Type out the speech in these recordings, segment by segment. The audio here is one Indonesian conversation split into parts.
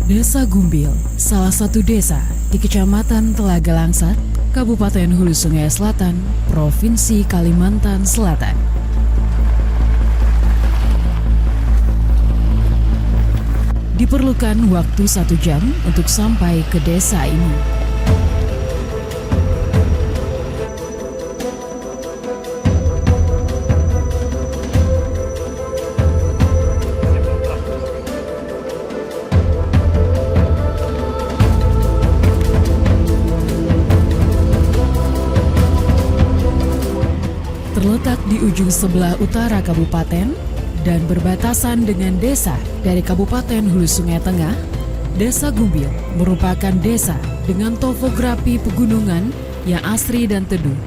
Desa Gumbil, salah satu desa di Kecamatan Telaga Langsat, Kabupaten Hulu Sungai Selatan, Provinsi Kalimantan Selatan. Diperlukan waktu 1 jam untuk sampai ke desa ini. Terletak di ujung sebelah utara kabupaten dan berbatasan dengan desa dari Kabupaten Hulu Sungai Tengah, Desa Gumbil merupakan desa dengan topografi pegunungan yang asri dan teduh,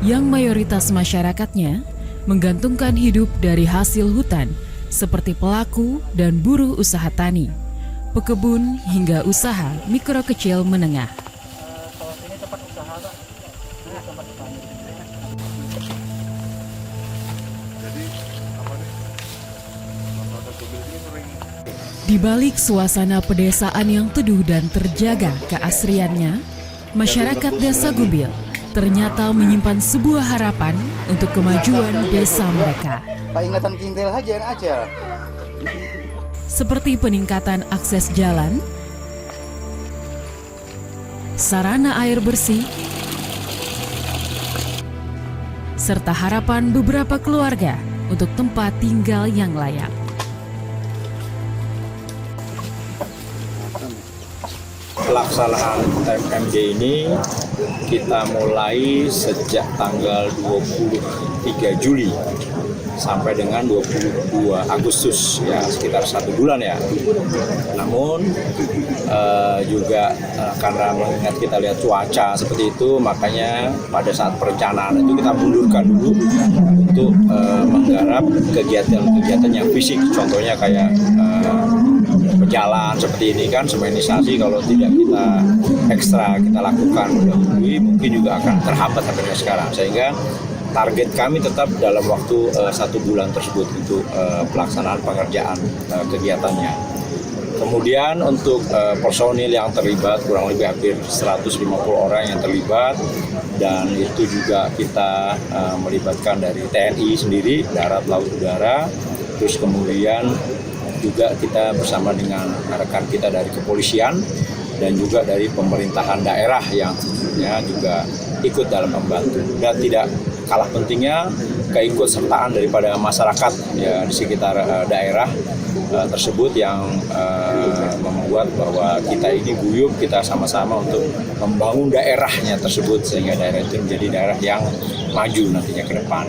yang mayoritas masyarakatnya menggantungkan hidup dari hasil hutan seperti pelaku dan buruh usaha tani, pekebun hingga usaha mikro kecil menengah. Di balik suasana pedesaan yang teduh dan terjaga keasriannya, masyarakat Desa Gumbil ternyata menyimpan sebuah harapan untuk kemajuan desa mereka. Ingatan kintil aja. Seperti peningkatan akses jalan, sarana air bersih, serta harapan beberapa keluarga untuk tempat tinggal yang layak. Pelaksanaan TMMD ini kita mulai sejak tanggal 23 Juli sampai dengan 22 Agustus, ya sekitar 1 bulan ya. Namun juga karena mengingat kita lihat cuaca seperti itu, makanya pada saat perencanaan itu kita mundurkan dulu untuk menggarap kegiatan-kegiatan yang fisik, contohnya kayak berjalan seperti ini kan, semanisasi kalau tidak kita ekstra kita lakukan dahului mungkin juga akan terhambat sampai sekarang, sehingga target kami tetap dalam waktu 1 bulan tersebut untuk pelaksanaan pengerjaan kegiatannya. Kemudian untuk personil yang terlibat kurang lebih hampir 150 orang yang terlibat, dan itu juga kita melibatkan dari TNI sendiri, darat, laut, udara, terus kemudian juga kita bersama dengan rekan kita dari kepolisian dan juga dari pemerintahan daerah yang tentunya juga ikut dalam membantu. Dan tidak kalah pentingnya keikutsertaan daripada masyarakat ya di sekitar daerah tersebut yang membuat bahwa kita ini guyup, kita sama-sama untuk membangun daerahnya tersebut sehingga daerah itu menjadi daerah yang maju nantinya ke depan.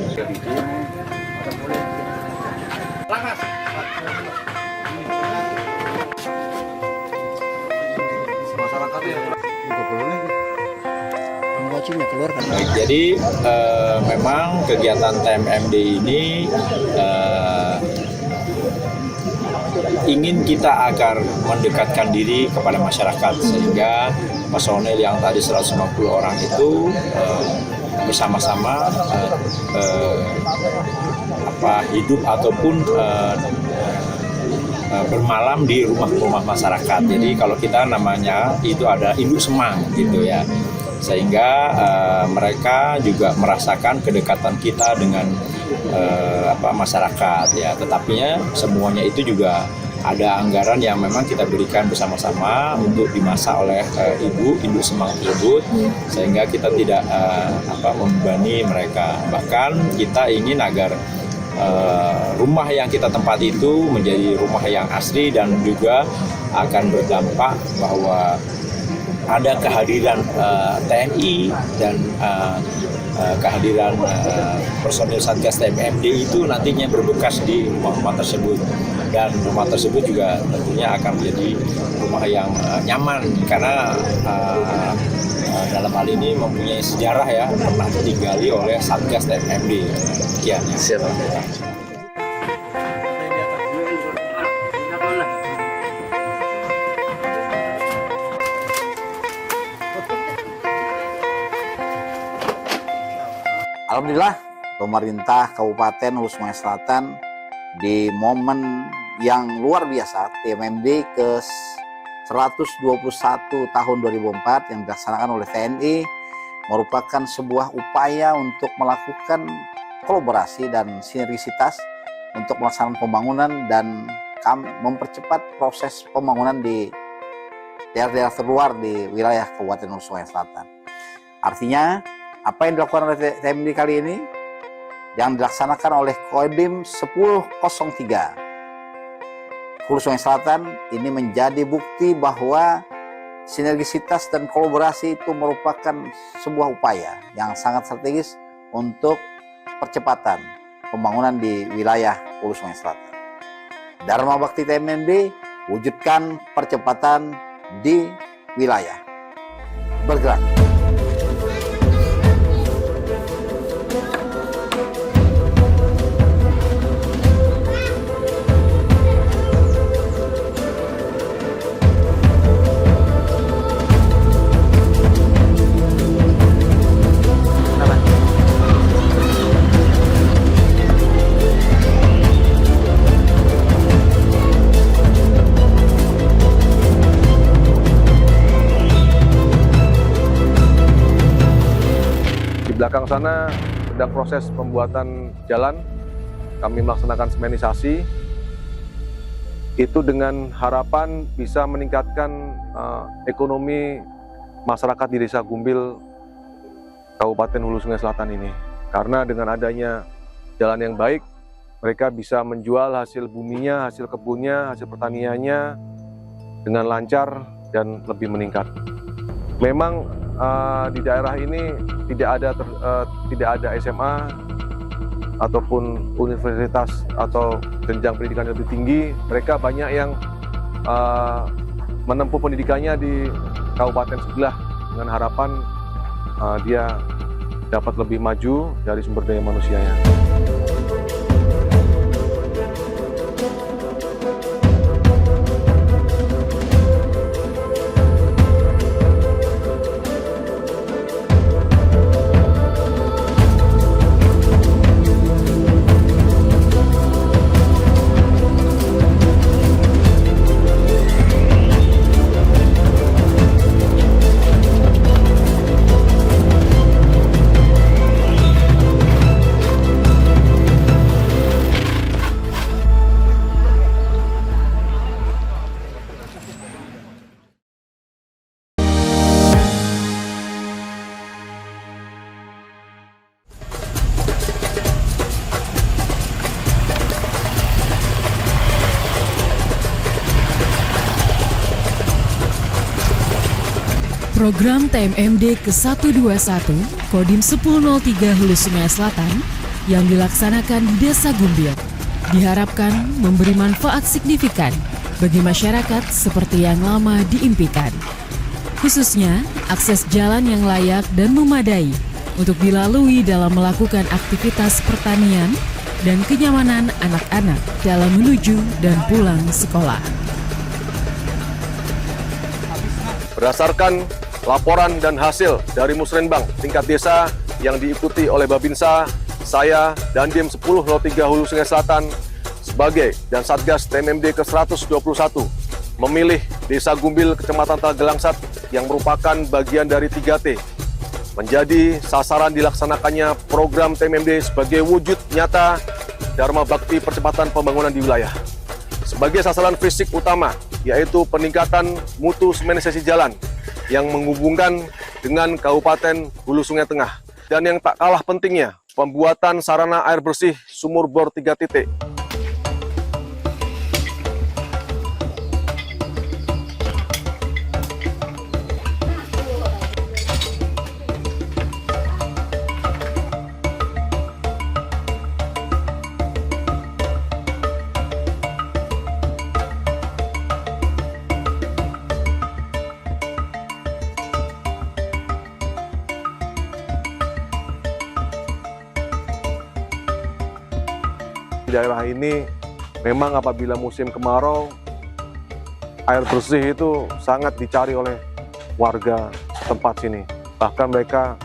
Baik, jadi memang kegiatan TMMD ini ingin kita agar mendekatkan diri kepada masyarakat, sehingga personel yang tadi 150 orang itu bersama-sama hidup ataupun bermalam di rumah-rumah masyarakat. Jadi kalau kita namanya itu ada induk semang gitu ya, sehingga mereka juga merasakan kedekatan kita dengan masyarakat ya. Tetapinya semuanya itu juga ada anggaran yang memang kita berikan bersama-sama untuk dimasak oleh ibu induk semang tersebut, sehingga kita tidak membebani mereka. Bahkan kita ingin agar rumah yang kita tempati itu menjadi rumah yang asri dan juga akan berdampak bahwa ada kehadiran TNI dan kehadiran personil Satgas TMMD itu nantinya berbekas di rumah-rumah tersebut, dan rumah tersebut juga tentunya akan menjadi rumah yang nyaman karena dalam hal ini mempunyai sejarah ya, pernah ditinggali oleh Satgas TMMD. Sekian ya. Alhamdulillah, pemerintah Kabupaten Hulu Sungai Selatan di momen yang luar biasa TMMD 121 tahun 2004 yang dilaksanakan oleh TNI merupakan sebuah upaya untuk melakukan kolaborasi dan sinergisitas untuk melaksanakan pembangunan dan mempercepat proses pembangunan di daerah-daerah terluar di wilayah Kabupaten Hulu Sungai Selatan. Artinya, apa yang dilakukan oleh TMD kali ini yang dilaksanakan oleh Kodim 1003 Hulu Sungai Selatan ini menjadi bukti bahwa sinergisitas dan kolaborasi itu merupakan sebuah upaya yang sangat strategis untuk percepatan pembangunan di wilayah Hulu Sungai Selatan. Dharma Bakti TMMD wujudkan percepatan di wilayah. Bergerak. Di belakang sana sedang proses pembuatan jalan, kami melaksanakan semenisasi, itu dengan harapan bisa meningkatkan ekonomi masyarakat di Desa Gumbil, Kabupaten Hulu Sungai Selatan ini. Karena dengan adanya jalan yang baik, mereka bisa menjual hasil buminya, hasil kebunnya, hasil pertaniannya dengan lancar dan lebih meningkat. Memang di daerah ini tidak ada SMA ataupun universitas atau jenjang pendidikan yang lebih tinggi. Mereka banyak yang menempuh pendidikannya di kabupaten sebelah dengan harapan dia dapat lebih maju dari sumber daya manusianya. Program TMMD ke-121 Kodim 1003 Hulu Sungai Selatan yang dilaksanakan di Desa Gumbil diharapkan memberi manfaat signifikan bagi masyarakat seperti yang lama diimpikan. Khususnya akses jalan yang layak dan memadai untuk dilalui dalam melakukan aktivitas pertanian dan kenyamanan anak-anak dalam menuju dan pulang sekolah. Berdasarkan laporan dan hasil dari Musrenbang tingkat desa yang diikuti oleh Babinsa, saya dan Dim 1003 Hulu Sungai Selatan sebagai dan Satgas TMMD ke-121 memilih Desa Gumbil Kecamatan Tagalangsat yang merupakan bagian dari 3T menjadi sasaran dilaksanakannya program TMMD sebagai wujud nyata Dharma Bakti percepatan pembangunan di wilayah. Sebagai sasaran fisik utama yaitu peningkatan mutu semenisasi jalan yang menghubungkan dengan Kabupaten Hulu Sungai Tengah. Dan yang tak kalah pentingnya, pembuatan sarana air bersih sumur bor 3 titik. Di daerah ini memang apabila musim kemarau air bersih itu sangat dicari oleh warga tempat sini. Bahkan mereka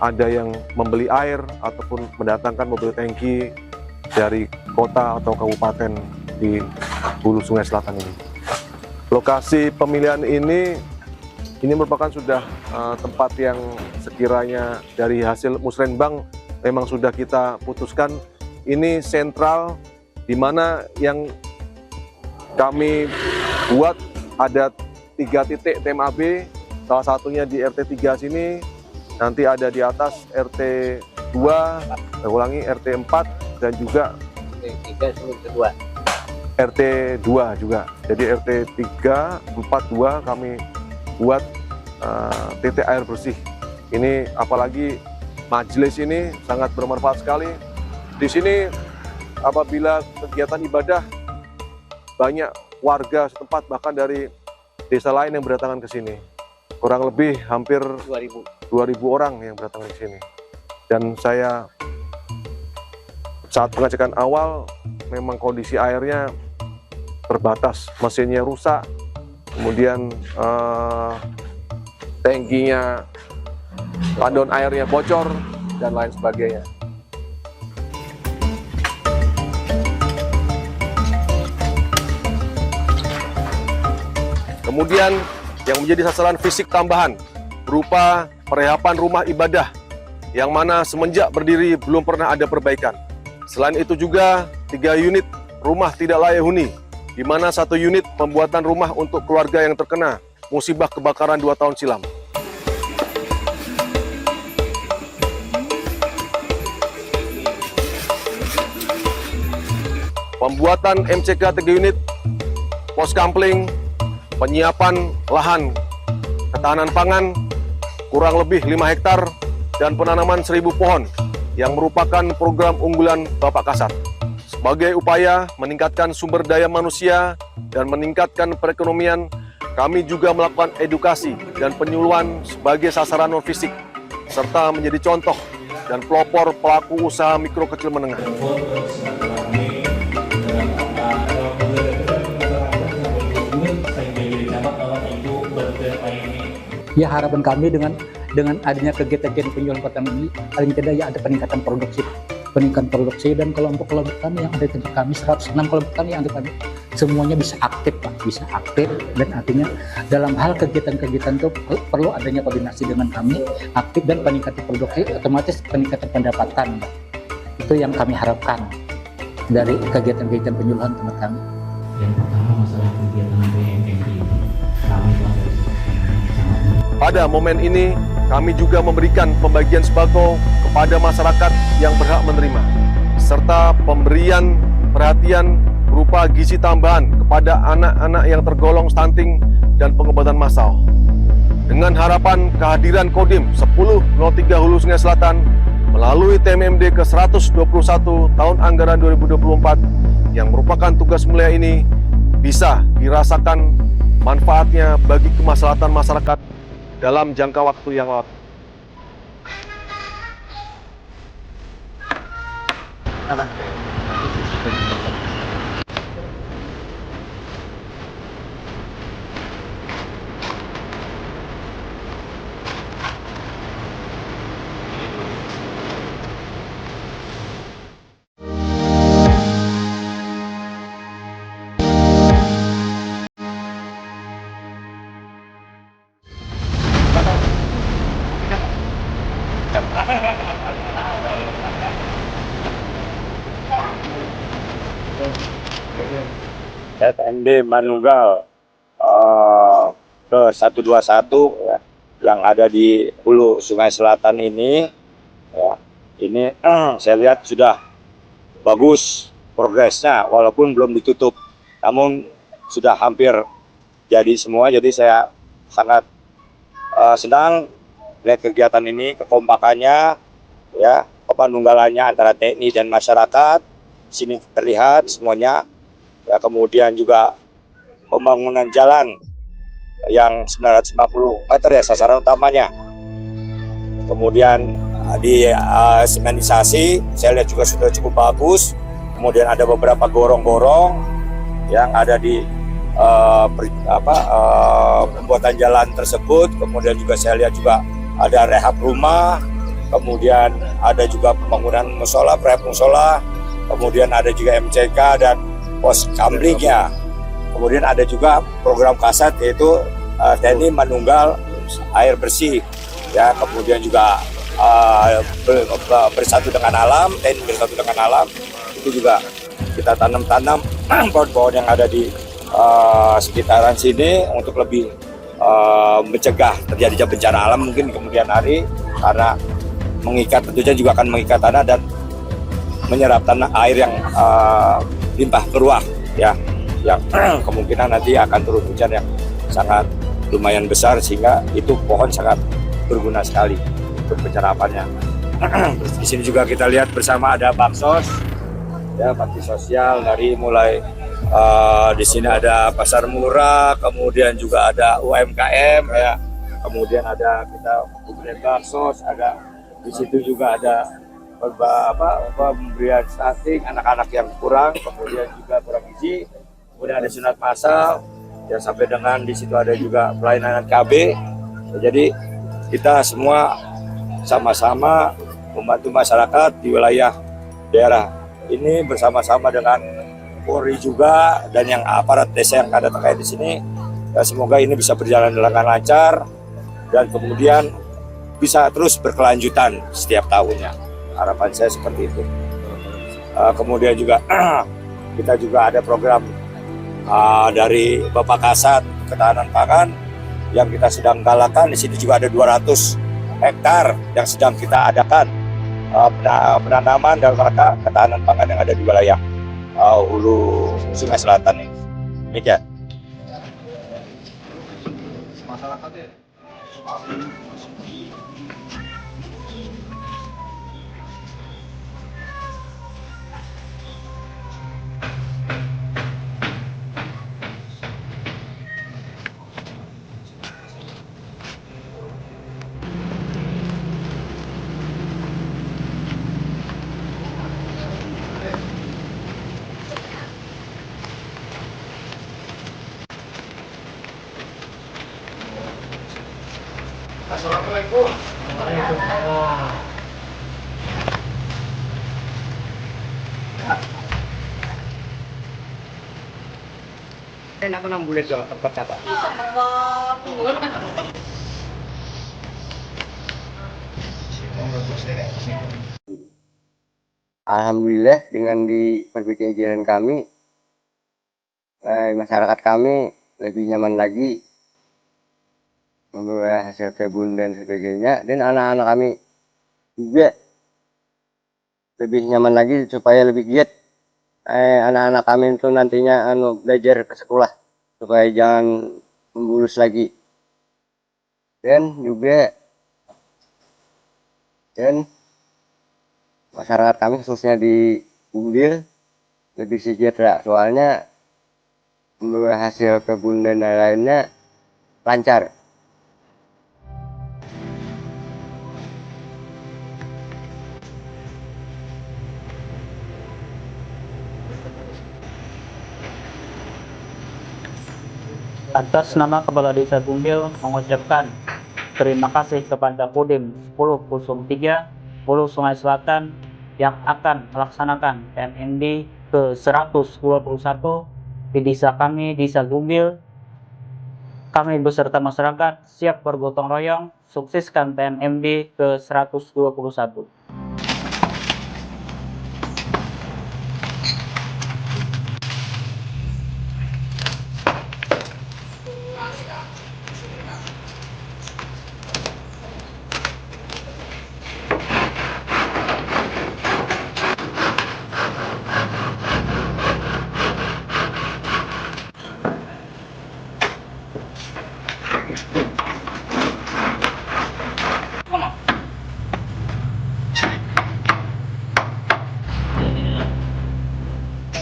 ada yang membeli air ataupun mendatangkan mobil tangki dari kota atau kabupaten di Hulu Sungai Selatan ini. Lokasi pemilihan ini merupakan sudah tempat yang sekiranya dari hasil musrenbang memang sudah kita putuskan ini sentral, di mana yang kami buat ada 3 titik TMAB, salah satunya di RT 3 sini, nanti ada di atas RT 2, RT 4, dan juga RT 2 juga. Jadi RT 3, 4, 2 kami buat titik air bersih. Ini apalagi majelis ini sangat bermanfaat sekali. Di sini apabila kegiatan ibadah, banyak warga setempat bahkan dari desa lain yang berdatangan ke sini. Kurang lebih hampir 2.000 orang yang berdatangan ke sini. Dan saya saat pengecekan awal memang kondisi airnya terbatas, mesinnya rusak, kemudian tangkinya, tandon airnya bocor, dan lain sebagainya. Kemudian yang menjadi sasaran fisik tambahan berupa perehapan rumah ibadah yang mana semenjak berdiri belum pernah ada perbaikan. Selain itu juga 3 unit rumah tidak layak huni, di mana 1 unit pembuatan rumah untuk keluarga yang terkena musibah kebakaran 2 tahun silam. Pembuatan MCK 3 unit, pos kampling, penyiapan lahan ketahanan pangan kurang lebih 5 hektar, dan penanaman 1.000 pohon yang merupakan program unggulan Bapak Kasat. Sebagai upaya meningkatkan sumber daya manusia dan meningkatkan perekonomian, kami juga melakukan edukasi dan penyuluhan sebagai sasaran non-fisik, serta menjadi contoh dan pelopor pelaku usaha mikro kecil menengah. Ya, harapan kami dengan adanya kegiatan penjualan pertanian ini paling tidak ya ada peningkatan produksi, dan kelompok tani yang ada di kami 106 kelompok tani yang ada kami semuanya bisa aktif Pak, bisa aktif, dan artinya dalam hal kegiatan-kegiatan itu perlu adanya koordinasi dengan kami aktif dan peningkatan produksi, otomatis peningkatan pendapatan Pak. Itu yang kami harapkan dari kegiatan-kegiatan penyuluhan teman kami. Yang pertama masalah kegiatan BMMD kami pada momen ini, kami juga memberikan pembagian sembako kepada masyarakat yang berhak menerima, serta pemberian perhatian berupa gizi tambahan kepada anak-anak yang tergolong stunting dan pengobatan massal. Dengan harapan kehadiran Kodim 1003 Hulu Sungai Selatan melalui TMMD ke-121 tahun anggaran 2024 yang merupakan tugas mulia ini bisa dirasakan manfaatnya bagi kemaslahatan masyarakat dalam jangka waktu yang lama. TMD Manunggal ke-121 ya, yang ada di Hulu Sungai Selatan ini ya, ini saya lihat sudah bagus progresnya, walaupun belum ditutup, namun sudah hampir jadi semua. Jadi saya sangat senang lihat kegiatan ini, kekompakannya ya, kepanunggalannya antara TNI dan masyarakat. Sini terlihat semuanya ya. Kemudian juga pembangunan jalan yang 950 meter ya, sasaran utamanya. Kemudian di semenisasi saya lihat juga sudah cukup bagus. Kemudian ada beberapa gorong-gorong yang ada di pembuatan jalan tersebut. Kemudian juga saya lihat juga ada rehab rumah, kemudian ada juga pembangunan musola, prehab musola, kemudian ada juga MCK dan pos kamplingnya. Kemudian ada juga program Kasat, yaitu TNI Manunggal Air Bersih, ya. Kemudian juga bersatu dengan alam, TNI bersatu dengan alam, itu juga kita tanam pohon-pohon yang ada di sekitaran sini untuk lebih mencegah terjadinya bencana alam mungkin di kemudian hari, karena tentunya juga akan mengikat tanah dan menyerap tanah air yang limpah keruah, ya, yang kemungkinan nanti akan turun hujan yang sangat lumayan besar, sehingga itu pohon sangat berguna sekali untuk penyerapannya. Di sini juga kita lihat bersama ada baksos, ya, bakti sosial dari mulai di sini ada pasar murah, kemudian juga ada UMKM, ya, kemudian ada kita pemberian baksos, ada di situ juga ada pemberian stunting anak-anak yang kurang, kemudian juga kurang gizi, kemudian ada sunat massal, ya, sampai dengan di situ ada juga pelayanan KB. Ya, jadi kita semua sama-sama membantu masyarakat di wilayah daerah ini bersama-sama dengan Polri juga dan yang aparat desa yang ada terkait di sini. Ya, semoga ini bisa berjalan dengan lancar dan kemudian bisa terus berkelanjutan setiap tahunnya. Harapan saya seperti itu. Kemudian juga kita juga ada program dari Bapak Kasat Ketahanan Pangan yang kita sedang galakan. Di sini juga ada 200 hektar yang sedang kita adakan penanaman dalam rangka ketahanan pangan yang ada di wilayah hulu Sungai Selatan ini. Demikian. Assalamualaikum. Enak aku 6 bulan kok tempat apa? Alhamdulillah dengan di perbincangan kami, masyarakat kami lebih nyaman lagi memperoleh hasil kebun dan sebagainya, dan anak-anak kami juga lebih nyaman lagi supaya lebih giat. Anak-anak kami itu nantinya belajar ke sekolah supaya jangan membolos lagi, dan juga masyarakat kami khususnya di Gumbil lebih sejahtera, soalnya memperoleh hasil kebun dan lain-lainnya lancar. Atas nama Kepala Desa Gumbil mengucapkan terima kasih kepada Kodim 1003 Hulu Sungai Selatan yang akan melaksanakan TNMD ke-121 di desa kami, Desa Gumbil. Kami beserta masyarakat siap bergotong royong sukseskan TNMD ke-121.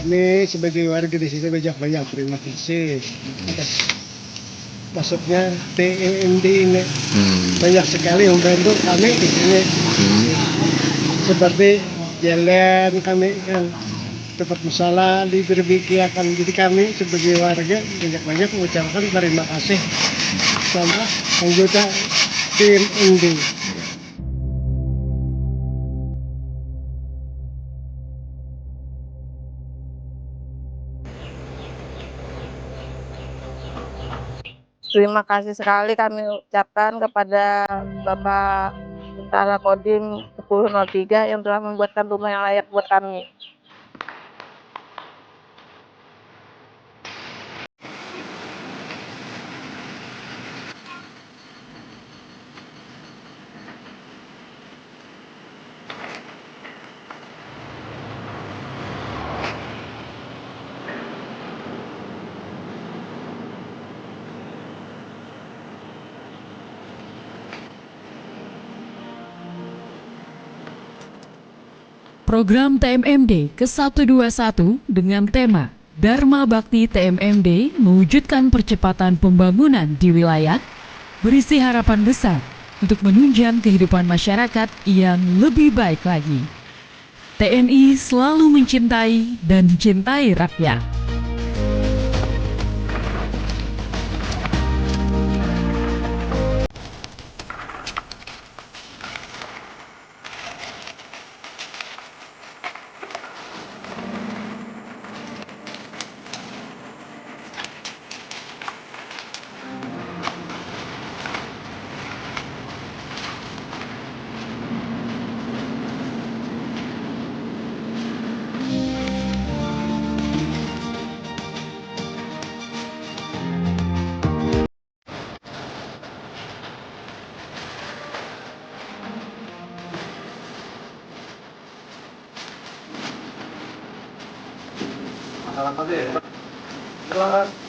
Kami sebagai warga di sini banyak terima kasih atas masuknya TNMD ini. Banyak sekali membantu kami di sini. Seperti jalan kami yang tempat musala diperbaiki. Jadi kami sebagai warga banyak mengucapkan terima kasih sama anggota TNMD. Terima kasih sekali kami ucapkan kepada Bapak Utara Kodim 1003 yang telah membuatkan rumah yang layak buat kami. Program TMMD ke-121 dengan tema Dharma Bakti TMMD mewujudkan percepatan pembangunan di wilayah berisi harapan besar untuk menunjang kehidupan masyarakat yang lebih baik lagi. TNI selalu mencintai dan mencintai rakyat. Selamat